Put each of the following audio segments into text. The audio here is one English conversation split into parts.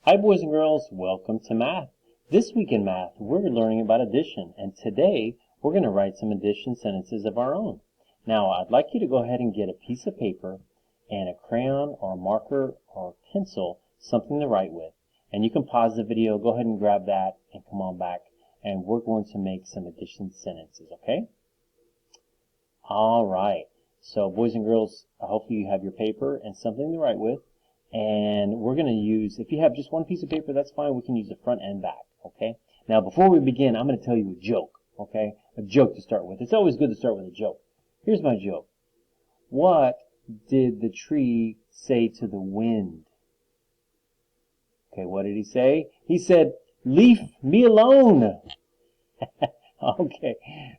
Hi boys and girls, welcome to math. This week in math, we're learning about addition, and today we're going to write some addition sentences of our own. Now, I'd like you to go ahead and get a piece of paper and a crayon or a marker or a pencil, something to write with. And you can pause the video, go ahead and grab that, and come on back, and we're going to make some addition sentences, okay? All right. So, boys and girls, hopefully you have your paper and something to write with. And we're going to use, if you have just one piece of paper, that's fine. We can use the front and back, okay? Now, before we begin, I'm going to tell you a joke, okay? A joke to start with. It's always good to start with a joke. Here's my joke. What did the tree say to the wind? Okay, what did he say? He said, "Leave me alone." Okay.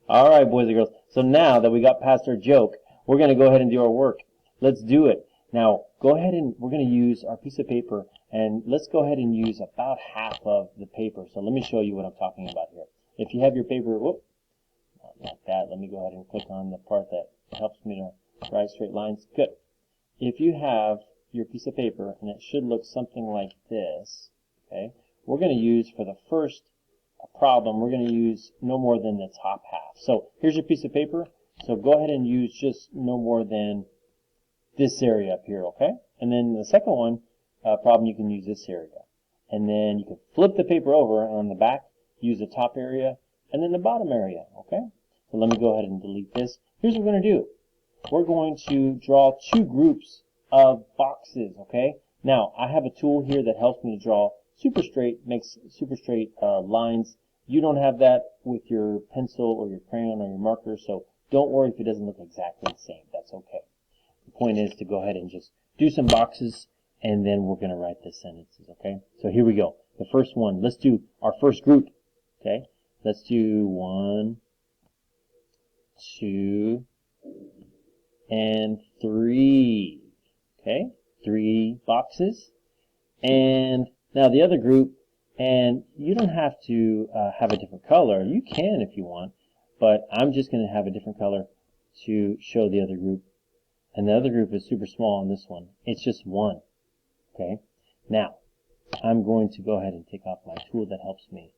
All right, boys and girls. So now that we got past our joke, we're going to go ahead and do our work. Let's do it. Now, go ahead and we're going to use our piece of paper, and let's go ahead and use about half of the paper. So let me show you what I'm talking about here. If you have your paper, whoop, not that. Let me go ahead and click on the part that helps me to write straight lines. Good. If you have your piece of paper, and it should look something like this, okay, we're going to use for the first problem, we're going to use no more than the top half. So here's your piece of paper. So go ahead and use just no more than this area up here, okay? And then the second one, problem, you can use this area. And then you can flip the paper over, and on the back, use the top area, and then the bottom area, okay? So let me go ahead and delete this. Here's what we're going to do. We're going to draw two groups of boxes, okay? Now, I have a tool here that helps me to draw super straight, makes super straight lines. You don't have that with your pencil or your crayon or your marker, so don't worry if it doesn't look exactly the same. That's okay. The point is to go ahead and just do some boxes, and then we're going to write the sentences, okay? So here we go. The first one, let's do our first group, okay? Let's do 1, 2, and 3, okay? 3 boxes. And now the other group, and you don't have to have a different color. You can if you want, but I'm just going to have a different color to show the other group. And the other group is super small on this one. It's just 1. Okay. Now, I'm going to go ahead and take off my tool that helps me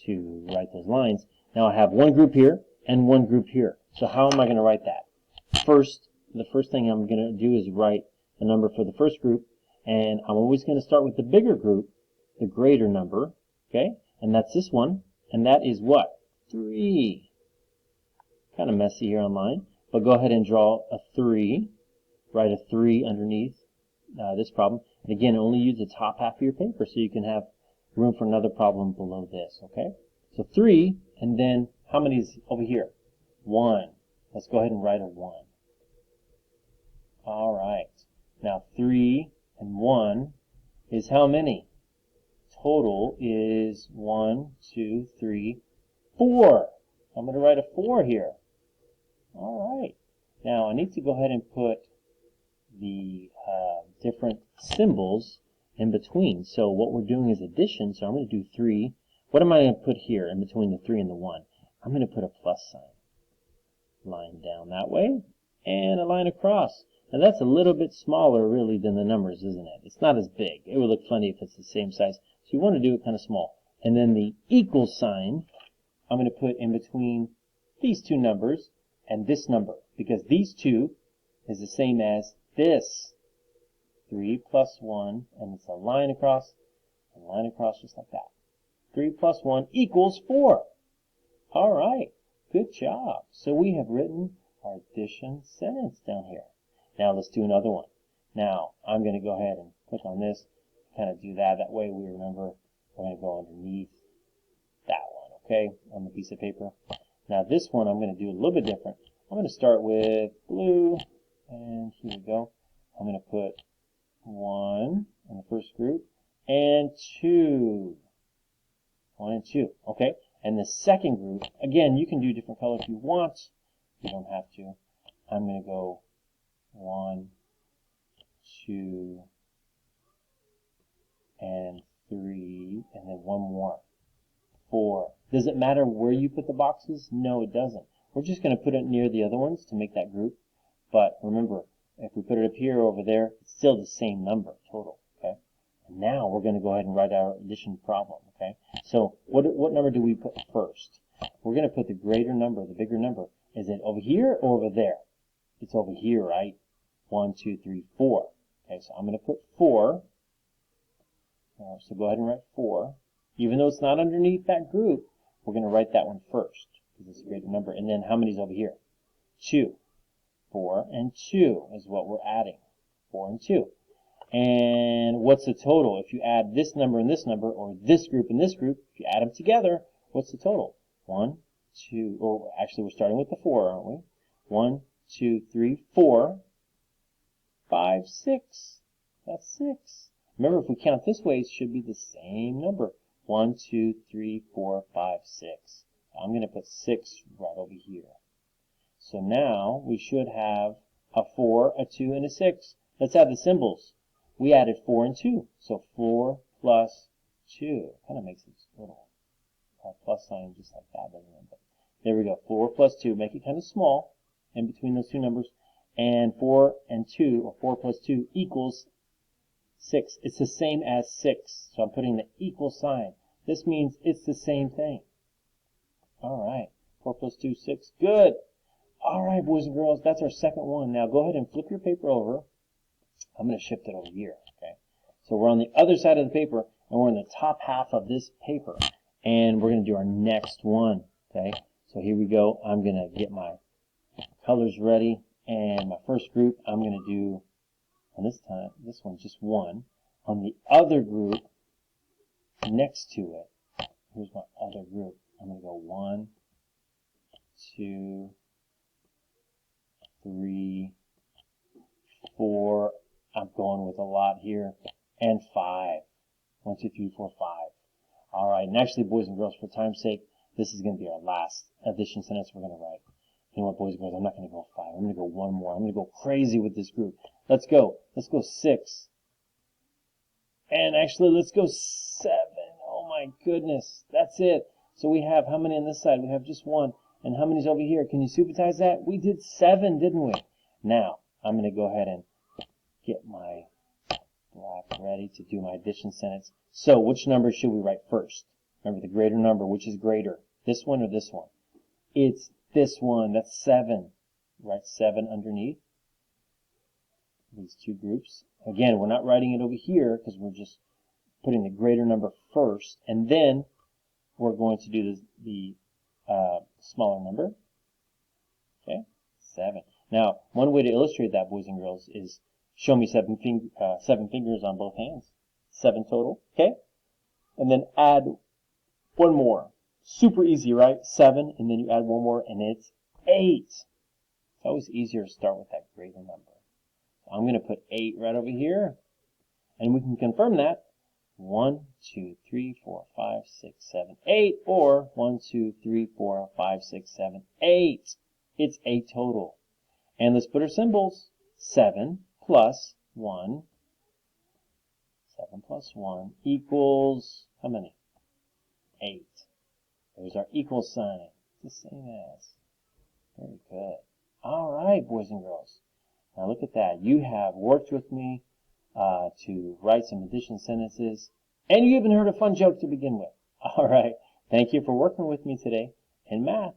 to write those lines. Now I have one group here and one group here. So how am I going to write that? First, the first thing I'm going to do is write the number for the first group. And I'm always going to start with the bigger group, the greater number. Okay. And that's this one. And that is what? 3. Kind of messy here online. But go ahead and draw a 3. Write a 3 underneath this problem. And again, only use the top half of your paper so you can have room for another problem below this, okay? So 3, and then how many is over here? 1. Let's go ahead and write a 1. All right. Now 3 and 1 is how many? Total is 1, 2, 3, 4. I'm going to write a 4 here. All right. Now I need to go ahead and put the different symbols in between. So what we're doing is addition. So I'm going to do 3. What am I going to put here in between the 3 and the 1? I'm going to put a plus sign. Line down that way and a line across. Now that's a little bit smaller really than the numbers, isn't it? It's not as big. It would look funny if it's the same size. So you want to do it kind of small. And then the equal sign I'm going to put in between these two numbers and this number, because these two is the same as this. 3 plus 1, and it's a line across just like that. 3 plus 1 equals 4. All right, good job. So we have written our addition sentence down here. Now let's do another one. Now I'm going to go ahead and click on this, kind of do that. That way we remember we're going to go underneath that one, okay, on the piece of paper. Now this one I'm going to do a little bit different. I'm going to start with blue, and here we go. I'm going to put 1 in the first group, and 2. 1 and 2, okay? And the second group, again, you can do different color if you want. You don't have to. I'm going to go 1, 2, and 3, and then one more. 4. Does it matter where you put the boxes? No, it doesn't. We're just going to put it near the other ones to make that group. But remember, if we put it up here or over there, it's still the same number total, okay? And now we're going to go ahead and write our addition problem, okay? So what number do we put first? We're going to put the greater number, the bigger number. Is it over here or over there? It's over here, right? 1, 2, 3, 4. Okay, so I'm going to put 4. So go ahead and write 4. Even though it's not underneath that group, we're going to write that one first because it's a greater number. And then how many's over here? 2. 4 and 2 is what we're adding. 4 and 2. And what's the total? If you add this number and this number, or this group and this group, if you add them together, what's the total? 1, 2, or actually we're starting with the 4, aren't we? 1, 2, 3, 4, 5, 6. That's 6. Remember, if we count this way, it should be the same number. 1, 2, 3, 4, 5, 6. I'm going to put 6 right over here. So now we should have a 4, a 2, and a 6. Let's add the symbols. We added 4 and 2. So 4 plus 2. Kind of makes it a little plus sign just like that, doesn't it? But there we go. 4 plus 2. Make it kind of small in between those two numbers. And 4 and 2, or 4 plus 2, equals 6. It's the same as 6. So I'm putting the equal sign. This means it's the same thing. All right. 4 plus 2, 6. Good. All right, boys and girls, that's our second one. Now go ahead and flip your paper over. I'm going to shift it over here, okay? So we're on the other side of the paper, and we're in the top half of this paper. And we're going to do our next one, okay? So here we go. I'm going to get my colors ready. And my first group, I'm going to do, and this time, this one's just 1. On the other group, next to it, here's my other group. I'm going to go 1, 2, 3, 4. I'm going with a lot here. And 5. 1, 2, 3, 4, 5. All right. And actually, boys and girls, for time's sake, this is going to be our last addition sentence we're going to write. You know what, boys and girls? I'm not going to go 5. I'm going to go one more. I'm going to go crazy with this group. Let's go. Let's go 6. And actually, let's go 7. Oh my goodness. That's it. So we have how many on this side? We have just 1. And how many's over here? Can you supersize that? We did 7, didn't we? Now, I'm going to go ahead and get my black ready to do my addition sentence. So, which number should we write first? Remember the greater number. Which is greater? This one or this one? It's this one. That's 7. Write 7 underneath these two groups. Again, we're not writing it over here because we're just putting the greater number first. And then we're going to do the smaller number. Okay, 7. Now, one way to illustrate that, boys and girls, is show me 7 fingers on both hands. 7 total, okay? And then add one more. Super easy, right? 7, and then you add one more, and it's 8. It's always easier to start with that greater number. So I'm going to put 8 right over here, and we can confirm that. 1, 2, 3, 4, 5, 6, 7, 8, or 1, 2, 3, 4, 5, 6, 7, 8. It's 8 total. And let's put our symbols. 7 plus 1. 7 plus 1 equals how many? 8. There's our equal sign. It's the same as. Very good. All right, boys and girls. Now look at that. You have worked with me to write some addition sentences, and you even heard a fun joke to begin with. All right. Thank you for working with me today in math.